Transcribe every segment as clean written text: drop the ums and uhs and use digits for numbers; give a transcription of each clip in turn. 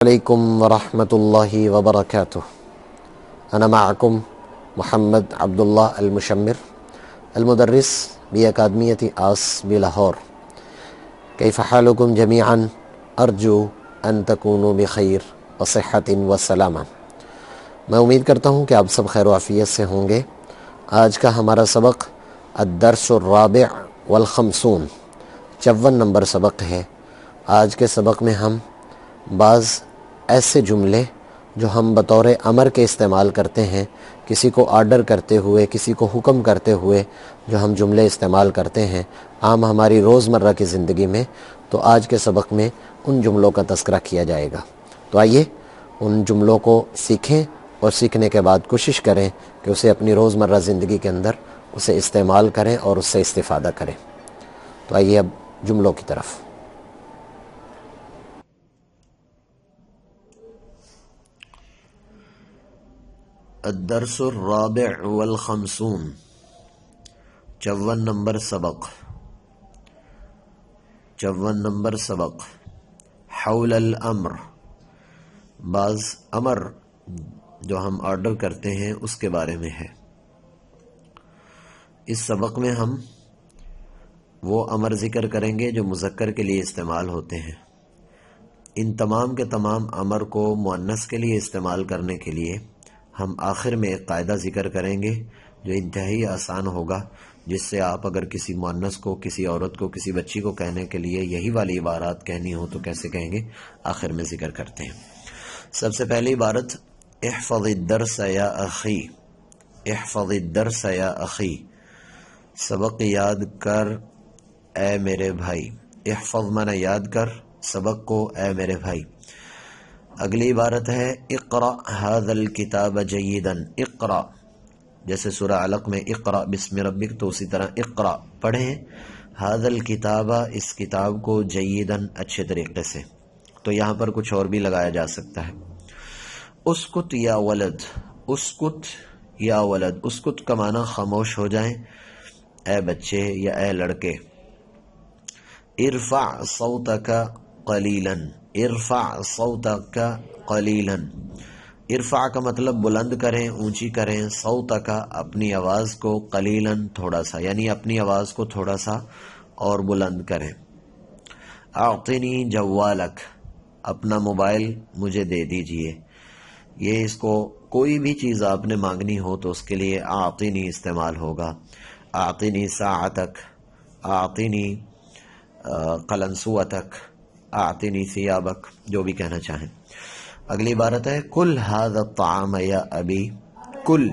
عليكم ورحمة الله وبركاته. أنا معكم محمد عبد الله المشمر المدرس بأكاديمية آس بلاهور. كيف حالكم جميعا؟ أرجو أن تكونوا بخير وصحة وسلامة. میں امید کرتا ہوں کہ آپ سب خیر و عافیت سے ہوں گے. آج کا ہمارا سبق الدرس الرابع والخمسون 54 نمبر سبق ہے. آج کے سبق میں ہم بعض ایسے جملے جو ہم بطور امر کے استعمال کرتے ہیں، کسی کو آرڈر کرتے ہوئے، کسی کو حکم کرتے ہوئے جو ہم جملے استعمال کرتے ہیں عام ہماری روزمرہ کی زندگی میں، تو آج کے سبق میں ان جملوں کا تذکرہ کیا جائے گا. تو آئیے ان جملوں کو سیکھیں اور سیکھنے کے بعد کوشش کریں کہ اسے اپنی روزمرہ زندگی کے اندر اسے استعمال کریں اور اس سے استفادہ کریں. تو آئیے اب جملوں کی طرف. الدرس الرابع والخمسون 54 نمبر سبق. 54 نمبر سبق حول الامر، بعض امر جو ہم آرڈر کرتے ہیں اس کے بارے میں ہے. اس سبق میں ہم وہ امر ذکر کریں گے جو مذکر کے لیے استعمال ہوتے ہیں. ان تمام کے تمام امر کو مؤنث کے لیے استعمال کرنے کے لیے ہم آخر میں ایک قاعدہ ذکر کریں گے جو انتہائی آسان ہوگا، جس سے آپ اگر کسی مؤنث کو، کسی عورت کو، کسی بچی کو کہنے کے لیے یہی والی عبارات کہنی ہو تو کیسے کہیں گے، آخر میں ذکر کرتے ہیں. سب سے پہلی عبارت احفظ الدرس یا اخی. احفظ الدرس یا اخی، سبق یاد کر اے میرے بھائی. احفظ مانا یاد کر، سبق کو اے میرے بھائی. اگلی عبارت ہے اقرأ هذا الكتاب جیدا. اقرأ جیسے سورہ علق میں اقرأ بسم ربک، تو اسی طرح اقرأ پڑھیں هذا الكتاب، اس کتاب کو جیدا اچھے طریقے سے. تو یہاں پر کچھ اور بھی لگایا جا سکتا ہے. اسکت یا ولد. اسکت یا ولد، اسکت کا معنی خاموش ہو جائیں اے بچے یا اے لڑکے. ارفع صوتک قلیلا. ارفع صوتک قلیلا، ارفع کا مطلب بلند کریں، اونچی کریں، صوتک اپنی آواز کو، قلیلا تھوڑا سا، یعنی اپنی آواز کو تھوڑا سا اور بلند کریں. اعطنی جوالک، اپنا موبائل مجھے دے دیجئے. یہ اس کو کوئی بھی چیز آپ نے مانگنی ہو تو اس کے لیے اعطنی استعمال ہوگا. اعطنی ساعتک، اعطنی قلنسوتک، اعطنی ثیابک، جو بھی کہنا چاہیں. اگلی عبارت ہے کل ھذا الطعام یا ابی. کل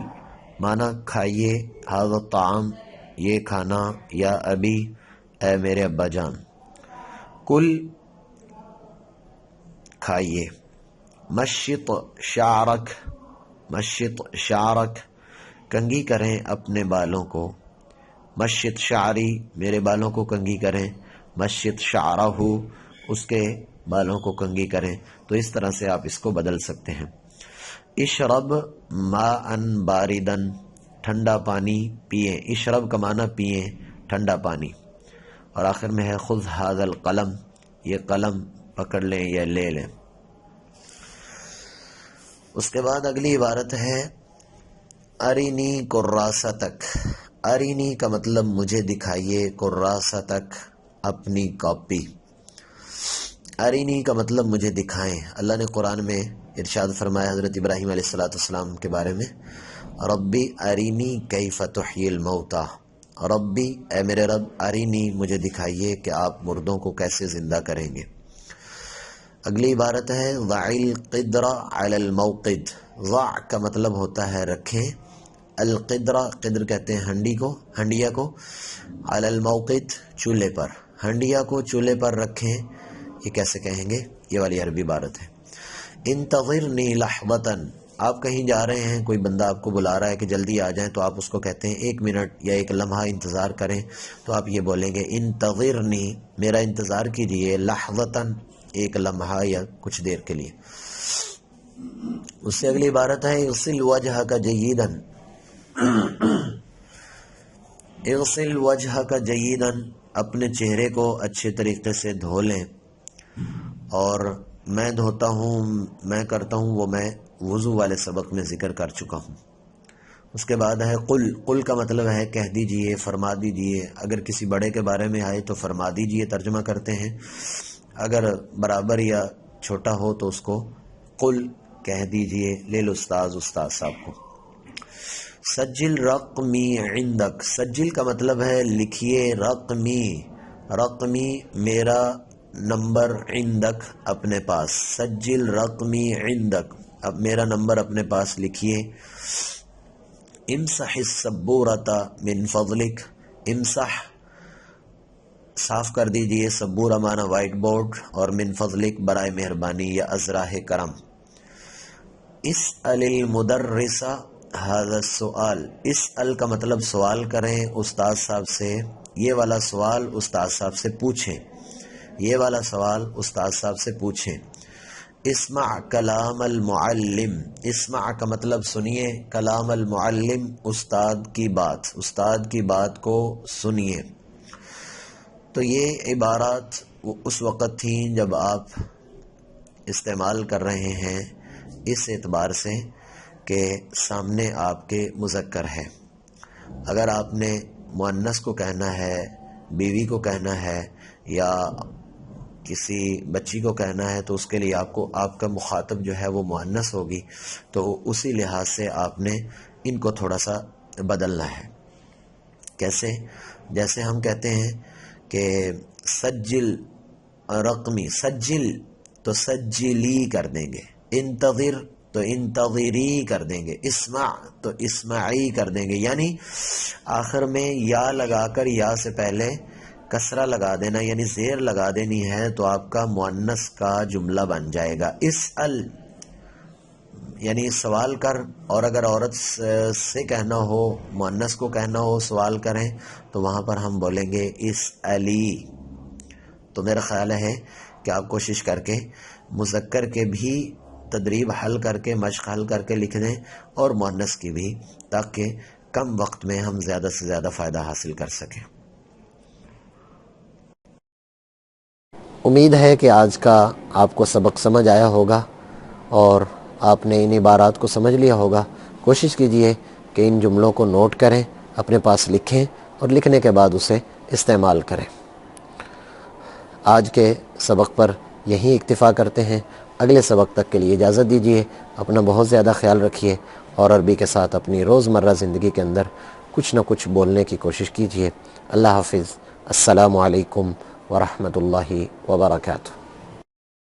مانا کھائیے، ھذا الطعام یہ کھانا، یا ابی اے میرے ابا جان. کل کھائیے. مشط شعرک. مشط شعرک، کنگھی کریں اپنے بالوں کو. مشط شعری، میرے بالوں کو کنگھی کریں. مشط شعرہ، اس کے بالوں کو کنگھی کریں. تو اس طرح سے آپ اس کو بدل سکتے ہیں. اشرب ماء باردا، ٹھنڈا پانی پئیں. اشرب کا معنی پئیں، ٹھنڈا پانی. اور آخر میں ہے خذ ھذا القلم، یہ قلم پکڑ لیں یا لے لیں. اس کے بعد اگلی عبارت ہے ارینی کراستک. ارینی کا مطلب مجھے دکھائیے، کراستک اپنی کاپی. ارینی کا مطلب مجھے دکھائیں. اللہ نے قرآن میں ارشاد فرمایا حضرت ابراہیم علیہ السلام کے بارے میں، ربی ارینی کیف تحیی الموتى. ربی اے میرے رب، ارینی مجھے دکھائیے کہ آپ مردوں کو کیسے زندہ کریں گے. اگلی عبارت ہے ضع القدر علی الموقد. ضع کا مطلب ہوتا ہے رکھیں، القدر، قدر کہتے ہیں ہنڈی کو، ہنڈیا کو، علی الموقد چولہے پر. ہنڈیا کو چولہے پر رکھیں. یہ کیسے کہیں گے؟ یہ والی عربی عبارت ہے. انتظرنی لحظۃ. آپ کہیں جا رہے ہیں، کوئی بندہ آپ کو بلا رہا ہے کہ جلدی آ جائیں، تو آپ اس کو کہتے ہیں ایک منٹ یا ایک لمحہ انتظار کریں. تو آپ یہ بولیں گے انتظرنی، میرا انتظار کیجئے، لحظۃ ایک لمحہ یا کچھ دیر کے لیے. اس سے اگلی عبارت ہے اغسل وجہک جیدا. اغسل وجہک جیدا، اپنے چہرے کو اچھے طریقے سے دھو لیں. اور میں دھوتا ہوں، میں کرتا ہوں، وہ میں وضو والے سبق میں ذکر کر چکا ہوں۔ اس کے بعد ہے قل، قل کا مطلب ہے کہہ دیجئے، فرما دیجئے۔ اگر کسی بڑے کے بارے میں آئے تو فرما دیجئے ترجمہ کرتے ہیں، اگر برابر یا چھوٹا ہو تو اس کو قل کہہ دیجئے للاستاذ، استاد صاحب کو۔ سجل رقمی عندک، سجل کا مطلب ہے لکھیے، رقمی، رقمی میرا نمبر، عندک اپنے پاس، سجل رقمی عندک، اب میرا نمبر اپنے پاس لکھیے۔ امسح السبورۃ من فضلک، امسح صاف کر دیجئے، سبورہ مانا وائٹ بورڈ، اور من فضلک برائے مہربانی یا ازراہ کرم۔ اسأل المدرس ھذا السؤال، اسأل کا مطلب سوال کریں استاد صاحب سے، یہ والا سوال استاد صاحب سے پوچھیں، یہ والا سوال استاد صاحب سے پوچھیں۔ اسمع کلام المعلم، اسمع کا مطلب سنیے، کلام المعلم استاد کی بات، استاد کی بات کو سنیے۔ تو یہ عبارات اس وقت تھیں جب آپ استعمال کر رہے ہیں اس اعتبار سے کہ سامنے آپ کے مذکر ہے۔ اگر آپ نے مؤنث کو کہنا ہے، بیوی کو کہنا ہے، یا کسی بچی کو کہنا ہے، تو اس کے لیے آپ کا مخاطب جو ہے وہ مؤنث ہوگی، تو اسی لحاظ سے آپ نے ان کو تھوڑا سا بدلنا ہے۔ کیسے؟ جیسے ہم کہتے ہیں کہ سجل رقمی، سجل تو سجلی کر دیں گے، انتظر تو انتظری کر دیں گے، اسمع تو اسمعی کر دیں گے، یعنی آخر میں یا لگا کر یا سے پہلے کسرہ لگا دینا، یعنی زیر لگا دینی ہے، تو آپ کا مؤنث کا جملہ بن جائے گا۔ اسأل یعنی سوال کر، اور اگر عورت سے کہنا ہو، مؤنث کو کہنا ہو سوال کریں، تو وہاں پر ہم بولیں گے اسألی۔ تو میرا خیال ہے کہ آپ کوشش کر کے مذکر کے بھی تدریب حل کر کے، مشق حل کر کے لکھ دیں، اور مؤنث کی بھی، تاکہ کم وقت میں ہم زیادہ سے زیادہ فائدہ حاصل کر سکیں۔ امید ہے کہ آج کا آپ کو سبق سمجھ آیا ہوگا اور آپ نے ان عبارات کو سمجھ لیا ہوگا۔ کوشش کیجئے کہ ان جملوں کو نوٹ کریں، اپنے پاس لکھیں، اور لکھنے کے بعد اسے استعمال کریں۔ آج کے سبق پر یہیں اکتفا کرتے ہیں۔ اگلے سبق تک کے لیے اجازت دیجیے۔ اپنا بہت زیادہ خیال رکھیے، اور عربی کے ساتھ اپنی روزمرہ زندگی کے اندر کچھ نہ کچھ بولنے کی کوشش کیجیے۔ اللہ حافظ۔ السلام علیکم ورحمۃ اللہ وبرکاتہ۔